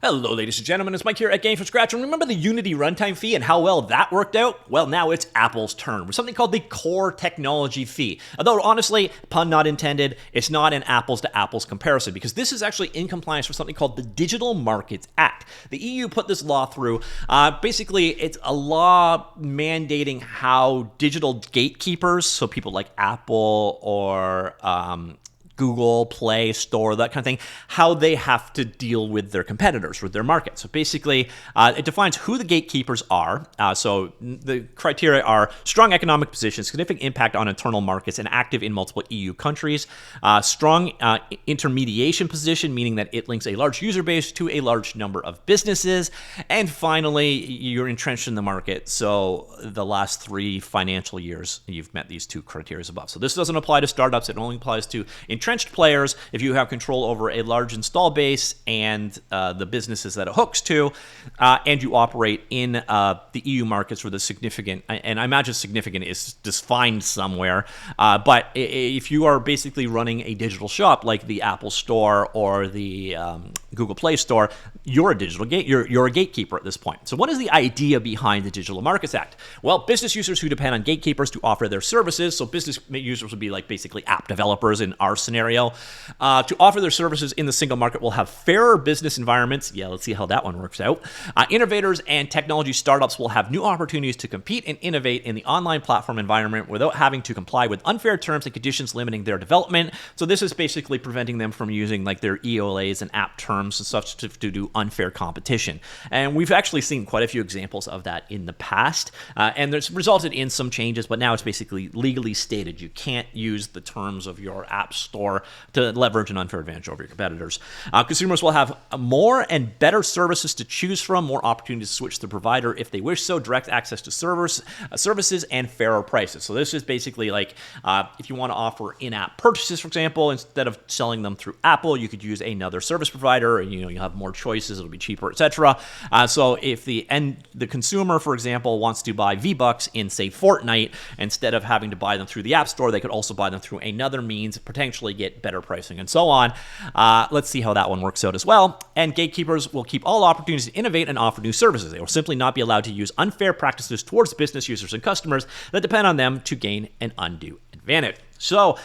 Hello, ladies and gentlemen, it's Mike here at Game From Scratch, and remember the Unity runtime fee and how well that worked out? Well, now it's Apple's turn with something called the core technology fee. Although, honestly, pun not intended, it's not an apples-to-apples comparison, because this is actually in compliance with something called the Digital Markets Act. The EU put this law through. Basically, it's a law mandating how digital gatekeepers, so people like Apple or Google, Play, Store, that kind of thing, how they have to deal with their competitors, with their market. So basically, it defines who the gatekeepers are. So the criteria are strong economic position, significant impact on internal markets, and active in multiple EU countries. Strong intermediation position, meaning that it links a large user base to a large number of businesses. And finally, you're entrenched in the market. So the last 3 financial years, you've met these 2 criteria above. So this doesn't apply to startups. It only applies to entrenched players if you have control over a large install base and the businesses that it hooks to, and you operate in the EU markets where the significant, and I imagine significant is defined somewhere, but if you are basically running a digital shop like the Apple Store or the Google Play Store, you're a digital gate. You're a gatekeeper at this point. So what is the idea behind the Digital Markets Act? Well, business users who depend on gatekeepers to offer their services, so business users would be like basically app developers in our scenario, to offer their services in the single market will have fairer business environments. Yeah, let's see how that one works out. Innovators and technology startups will have new opportunities to compete and innovate in the online platform environment without having to comply with unfair terms and conditions limiting their development. So this is basically preventing them from using like their EOLAs and app terms and such to do unfair competition. And we've actually seen quite a few examples of that in the past, and it's resulted in some changes, but now it's basically legally stated. You can't use the terms of your app store to leverage an unfair advantage over your competitors. Consumers will have more and better services to choose from, more opportunities to switch the provider if they wish so, direct access to services, and fairer prices. So this is basically like if you want to offer in-app purchases, for example, instead of selling them through Apple, you could use another service provider. You have more choices, it'll be cheaper, etc. So if the consumer, for example, wants to buy V-Bucks in, say, Fortnite, instead of having to buy them through the App Store, they could also buy them through another means, potentially get better pricing and so on. Let's see how that one works out as well. And gatekeepers will keep all opportunities to innovate and offer new services. They will simply not be allowed to use unfair practices towards business users and customers that depend on them to gain an undue advantage. So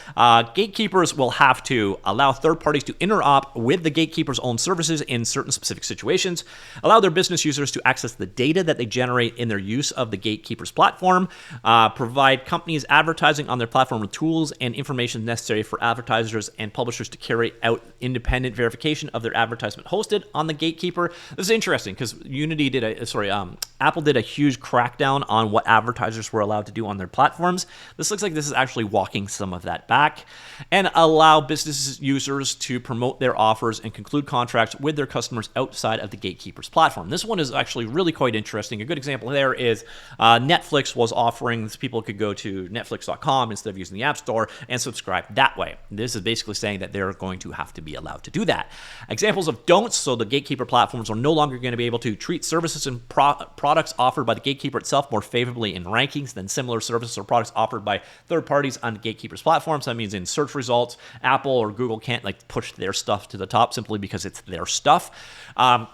gatekeepers will have to allow third parties to interop with the gatekeeper's own services in certain specific situations, allow their business users to access the data that they generate in their use of the gatekeeper's platform, provide companies advertising on their platform with tools and information necessary for advertisers and publishers to carry out independent verification of their advertisement hosted on the gatekeeper. This is interesting because Apple did a huge crackdown on what advertisers were allowed to do on their platforms. This looks like this is actually walking some of that back, and allow business users to promote their offers and conclude contracts with their customers outside of the gatekeeper's platform. This one is actually really quite interesting. A good example there is Netflix was offering this, people could go to netflix.com instead of using the App Store and subscribe that way. This is basically saying that they're going to have to be allowed to do that. Examples of don'ts: so the gatekeeper platforms are no longer going to be able to treat services and products offered by the gatekeeper itself more favorably in rankings than similar services or products offered by third parties on the gatekeeper's platforms. That means in search results, Apple or Google can't push their stuff to the top simply because it's their stuff.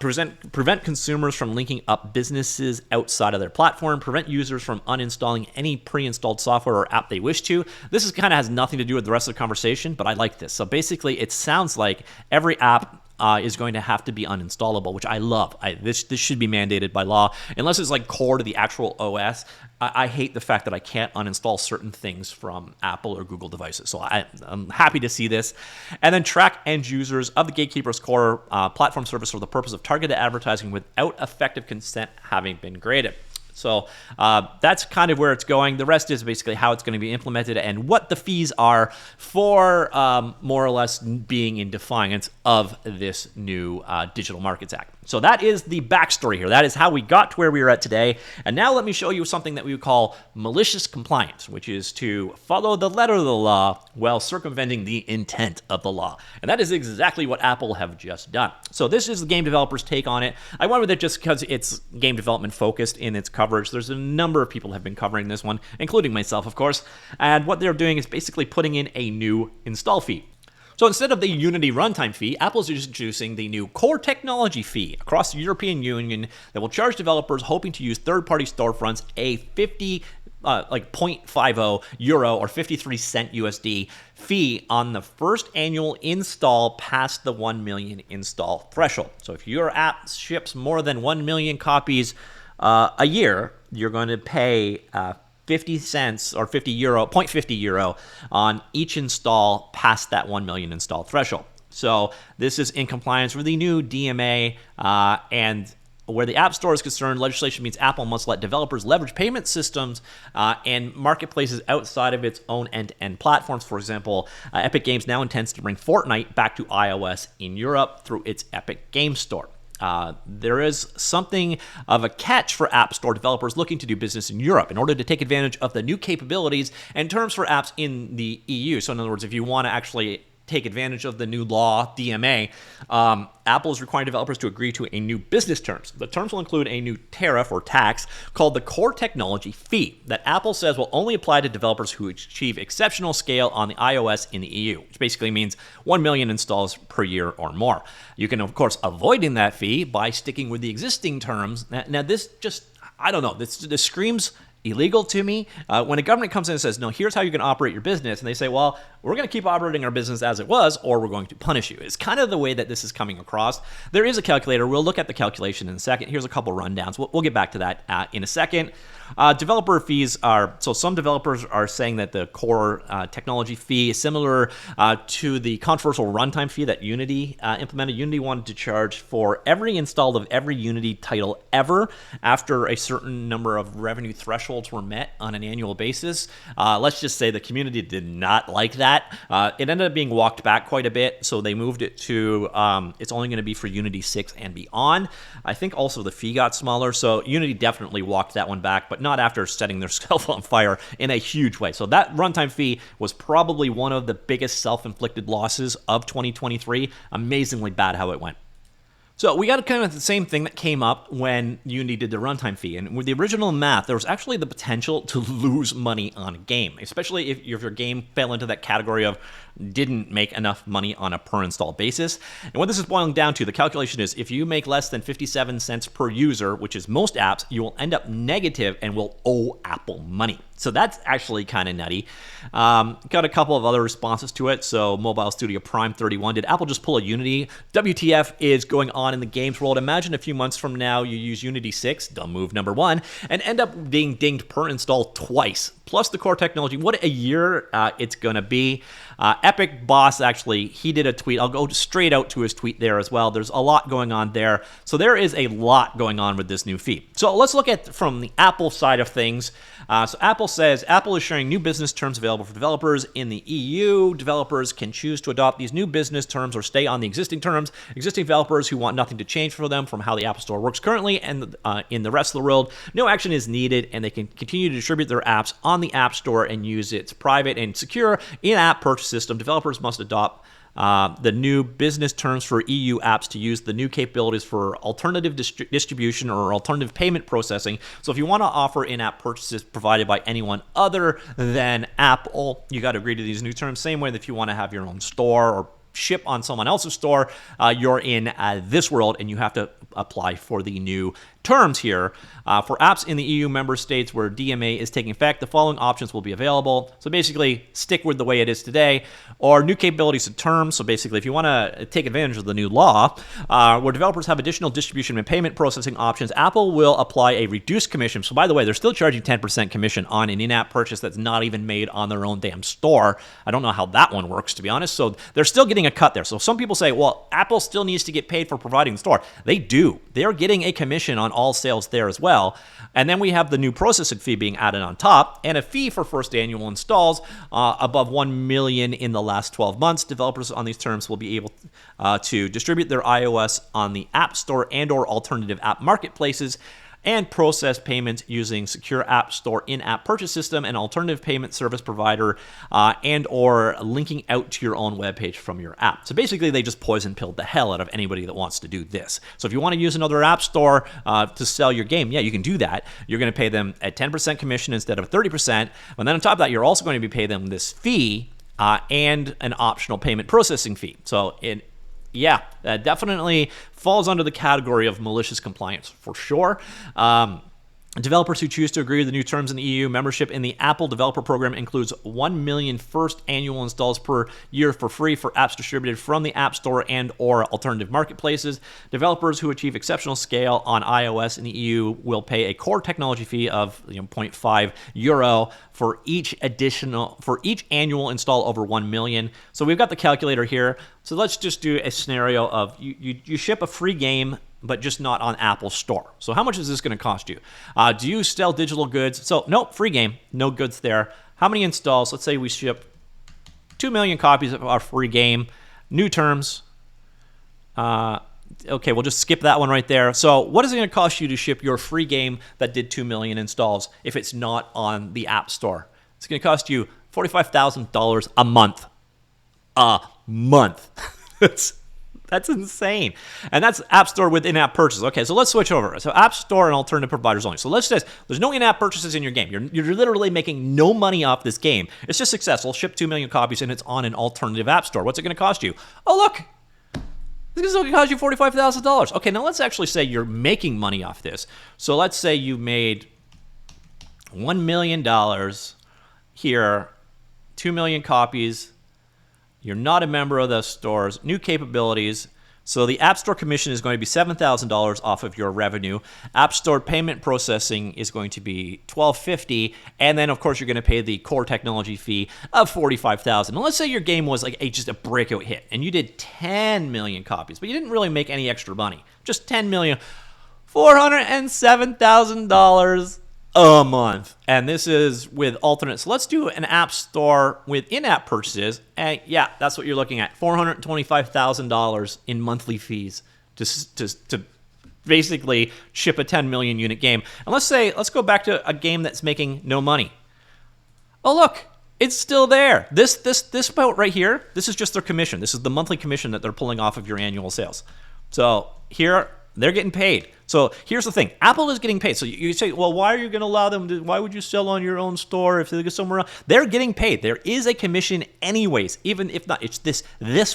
Prevent consumers from linking up businesses outside of their platform. Prevent users from uninstalling any pre-installed software or app they wish to. This kind of has nothing to do with the rest of the conversation, but I like this. So basically, it sounds like every app is going to have to be uninstallable, which I love. This should be mandated by law, unless it's like core to the actual OS. I hate the fact that I can't uninstall certain things from Apple or Google devices. So I'm happy to see this. And then track end users of the gatekeeper's core platform service for the purpose of targeted advertising without effective consent having been granted. So that's kind of where it's going. The rest is basically how it's going to be implemented and what the fees are for more or less being in defiance of this new Digital Markets Act. So that is the backstory here. That is how we got to where we are at today. And now let me show you something that we would call malicious compliance, which is to follow the letter of the law while circumventing the intent of the law. And that is exactly what Apple have just done. So this is the game developer's take on it. I went with it just because it's game development focused in its coverage. There's a number of people have been covering this one, including myself, of course. And what they're doing is basically putting in a new install fee. So instead of the Unity runtime fee, Apple's introducing the new core technology fee across the European Union that will charge developers hoping to use third-party storefronts a 0.50 euro or 53 cent USD fee on the first annual install past the 1 million install threshold. So if your app ships more than 1 million copies a year, you're going to pay 50 cents or 0.50 euro on each install past that 1 million install threshold. So this is in compliance with the new DMA, and where the App Store is concerned, legislation means Apple must let developers leverage payment systems and marketplaces outside of its own end-to-end platforms. For example, Epic Games now intends to bring Fortnite back to iOS in Europe through its Epic Games Store. There is something of a catch for App Store developers looking to do business in Europe in order to take advantage of the new capabilities and terms for apps in the EU. So in other words, if you want to actually take advantage of the new law, DMA, Apple is requiring developers to agree to a new business terms. The terms will include a new tariff or tax called the core technology fee that Apple says will only apply to developers who achieve exceptional scale on the iOS in the EU, which basically means 1 million installs per year or more. You can, of course, avoid that fee by sticking with the existing terms. Now this just, I don't know, this screams illegal to me. When a government comes in and says, no, here's how you can operate your business, and they say, well, we're going to keep operating our business as it was, or we're going to punish you. It's kind of the way that this is coming across. There is a calculator. We'll look at the calculation in a second. Here's a couple rundowns. We'll get back to that in a second. Developer fees so some developers are saying that the core technology fee is similar to the controversial runtime fee that Unity implemented. Unity wanted to charge for every install of every Unity title ever after a certain number of revenue thresholds were met on an annual basis. Let's just say the community did not like that. It ended up being walked back quite a bit, so they moved it to it's only going to be for Unity 6 and beyond. I think also the fee got smaller, so Unity definitely walked that one back, but not after setting themselves on fire in a huge way. So that runtime fee was probably one of the biggest self-inflicted losses of 2023. Amazingly bad how it went. So we got kind of the same thing that came up when Unity did the runtime fee. And with the original math, there was actually the potential to lose money on a game, especially if your game fell into that category of didn't make enough money on a per install basis. And what this is boiling down to, the calculation is if you make less than 57 cents per user, which is most apps, you will end up negative and will owe Apple money. So that's actually kind of nutty. Got a couple of other responses to it. So Mobile Studio Prime 31, did Apple just pull a Unity? WTF is going on in the games world. Imagine a few months from now you use Unity 6, dumb move number one, and end up being dinged per install twice. Plus the core technology. What a year it's going to be. Epic Boss, actually, he did a tweet. I'll go straight out to his tweet there as well. There's a lot going on there. So there is a lot going on with this new fee. So let's look at from the Apple side of things. So Apple says Apple is sharing new business terms available for developers in the EU. Developers can choose to adopt these new business terms or stay on the existing terms. Existing developers who want nothing to change for them from how the Apple Store works currently and in the rest of the world, no action is needed, and they can continue to distribute their apps on the App Store and use its private and secure in-app purchase system. Developers must adopt the new business terms for EU apps to use the new capabilities for alternative distribution or alternative payment processing. So if you want to offer in-app purchases provided by anyone other than Apple, you got to agree to these new terms. Same way that if you want to have your own store or ship on someone else's store, you're in this world and you have to apply for the new terms here. For apps in the EU member states where DMA is taking effect, the following options will be available. So basically, stick with the way it is today, or new capabilities and terms. So basically, if you want to take advantage of the new law, where developers have additional distribution and payment processing options, Apple will apply a reduced commission. So by the way, they're still charging 10% commission on an in-app purchase that's not even made on their own damn store. I don't know how that one works, to be honest. So they're still getting a cut there. So some people say, well, Apple still needs to get paid for providing the store. They do. They're getting a commission on all sales there as well. And then we have the new processing fee being added on top and a fee for first annual installs above 1 million in the last 12 months. Developers on these terms will be able to distribute their iOS on the App Store and or alternative app marketplaces and process payments using secure App Store in-app purchase system and alternative payment service provider and or linking out to your own webpage from your app. So basically, they just poison pilled the hell out of anybody that wants to do this. So if you want to use another app store to sell your game, yeah, you can do that. You're going to pay them at 10% commission instead of 30%. And then on top of that, you're also going to be paying them this fee and an optional payment processing fee. So yeah, that definitely falls under the category of malicious compliance for sure. Developers who choose to agree to the new terms in the EU, membership in the Apple Developer Program includes 1 million first annual installs per year for free for apps distributed from the App Store and or alternative marketplaces. Developers who achieve exceptional scale on iOS in the EU will pay a core technology fee of 0.5 euro for each annual install over 1 million. So we've got the calculator here. So let's just do a scenario of you ship a free game, but just not on Apple Store. So how much is this going to cost you? Do you sell digital goods? So nope, free game, no goods there. How many installs? Let's say we ship 2 million copies of our free game. New terms. Okay, we'll just skip that one right there. So what is it going to cost you to ship your free game that did 2 million installs if it's not on the App Store? It's going to cost you $45,000 a month. A month. That's insane. And that's App Store with in-app purchases. Okay, so let's switch over. So App Store and alternative providers only. So let's just, there's no in-app purchases in your game. You're literally making no money off this game. It's just successful. Ship 2 million copies and it's on an alternative App Store. What's it going to cost you? Oh, look. This is going to cost you $45,000. Okay, now let's actually say you're making money off this. So let's say you made $1 million here, 2 million copies. You're not a member of those stores. New capabilities. So the App Store commission is going to be $7,000 off of your revenue. App Store payment processing is going to be $1,250. And then, of course, you're going to pay the core technology fee of $45,000. Now, let's say your game was like just a breakout hit, and you did 10 million copies, but you didn't really make any extra money. Just 10 million. $407,000 a month. And this is with alternates. So let's do an App Store with in-app purchases. And yeah, that's what you're looking at. $425,000 in monthly fees to basically ship a 10 million unit game. And let's go back to a game that's making no money. Oh, look, it's still there. This amount right here, this is just their commission. This is the monthly commission that they're pulling off of your annual sales. So here, they're getting paid. So here's the thing. Apple is getting paid. So you say, well, why are you going to allow them to, why would you sell on your own store if they go somewhere else? They're getting paid. There is a commission anyways, even if not. It's this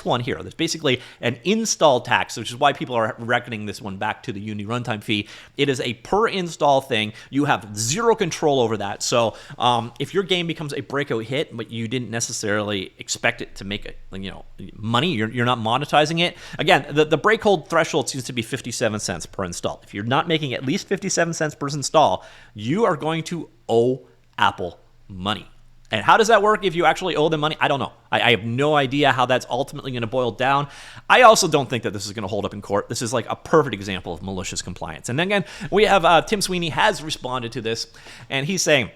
one here. There's basically an install tax, which is why people are reckoning this one back to the Unity runtime fee. It is a per install thing. You have zero control over that. So if your game becomes a breakout hit, but you didn't necessarily expect it to make money, you're not monetizing it. Again, the break-hold threshold seems to be 57 cents per install. If you're not making at least 57 cents per install, you are going to owe Apple money. And how does that work if you actually owe them money? I don't know. I have no idea how that's ultimately going to boil down. I also don't think that this is going to hold up in court. This is like a perfect example of malicious compliance. And then again, we have Tim Sweeney has responded to this, and he's saying,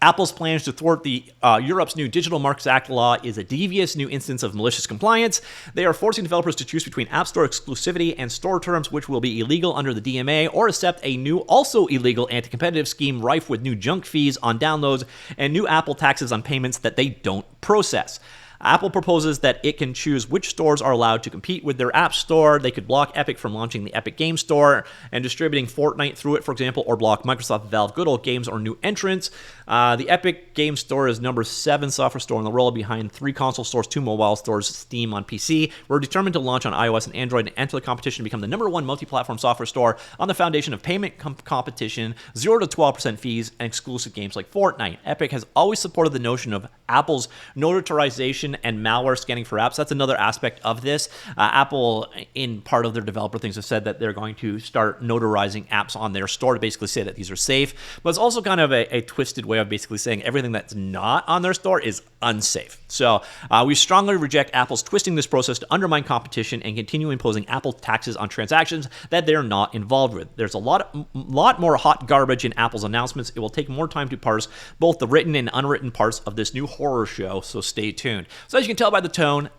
Apple's plans to thwart the Europe's new Digital Markets Act law is a devious new instance of malicious compliance. They are forcing developers to choose between App Store exclusivity and store terms, which will be illegal under the DMA, or accept a new, also illegal anti-competitive scheme rife with new junk fees on downloads and new Apple taxes on payments that they don't process. Apple proposes that it can choose which stores are allowed to compete with their App Store. They could block Epic from launching the Epic Game Store and distributing Fortnite through it, for example, or block Microsoft, Valve, Good Old Games, or new entrants. The Epic Game Store is number 7 software store in the world, behind 3 console stores, 2 mobile stores, Steam on PC. We're determined to launch on iOS and Android and enter the competition to become the number 1 multi-platform software store on the foundation of payment competition, 0 to 12% fees, and exclusive games like Fortnite. Epic has always supported the notion of Apple's notarization and malware scanning for apps. That's another aspect of this. Apple, in part of their developer things, have said that they're going to start notarizing apps on their store to basically say that these are safe. But it's also kind of a twisted way of basically saying everything that's not on their store is unsafe. So we strongly reject Apple's twisting this process to undermine competition and continue imposing Apple taxes on transactions that they're not involved with. There's a lot more hot garbage in Apple's announcements. It will take more time to parse both the written and unwritten parts of this new horror show, so stay tuned. So as you can tell by the tone,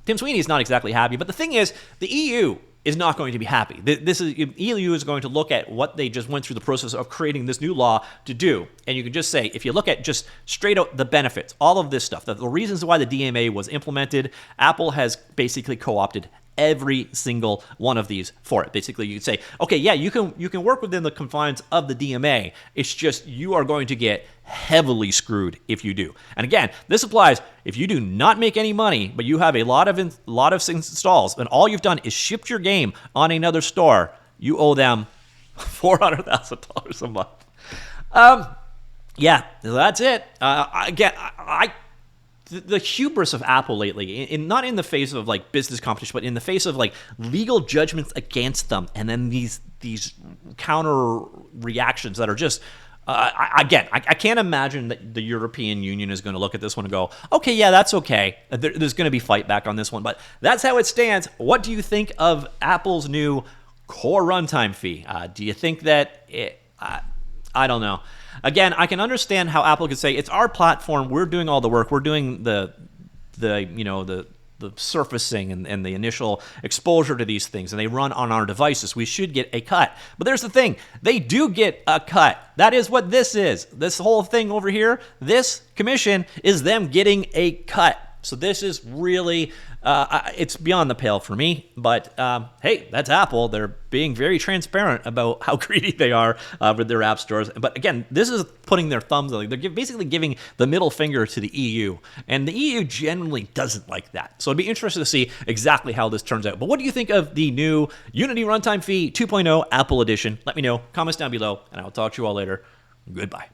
Tim Sweeney is not exactly happy. But the thing is, the EU is not going to be happy. EU is going to look at what they just went through the process of creating this new law to do. And you can just say, if you look at just straight out the benefits, all of this stuff, the reasons why the DMA was implemented, Apple has basically co-opted every single one of these for it. Basically, you can say, okay, yeah, you can work within the confines of the DMA. It's just you are going to get heavily screwed if you do. And again, this applies if you do not make any money, but you have a lot of installs, and all you've done is shipped your game on another store. You owe them $400,000 a month. Yeah, that's it. The hubris of Apple lately, not in the face of like business competition, but in the face of like legal judgments against them, and then these counter reactions that are just. I can't imagine that the European Union is going to look at this one and go, okay, yeah, that's okay. There's going to be fight back on this one, but that's how it stands. What do you think of Apple's new core runtime fee? Do you think that I don't know. Again, I can understand how Apple could say it's our platform. We're doing all the work. We're doing the surfacing and the initial exposure to these things, and they run on our devices. We should get a cut. But there's the thing. They do get a cut. That is what this is. This whole thing over here, this commission is them getting a cut. So this is really, it's beyond the pale for me. But hey, that's Apple. They're being very transparent about how greedy they are with their app stores. But again, this is putting their thumbs on. They're basically giving the middle finger to the EU. And the EU generally doesn't like that. So it'd be interesting to see exactly how this turns out. But what do you think of the new Unity Runtime Fee 2.0 Apple Edition? Let me know. Comments down below, and I'll talk to you all later. Goodbye.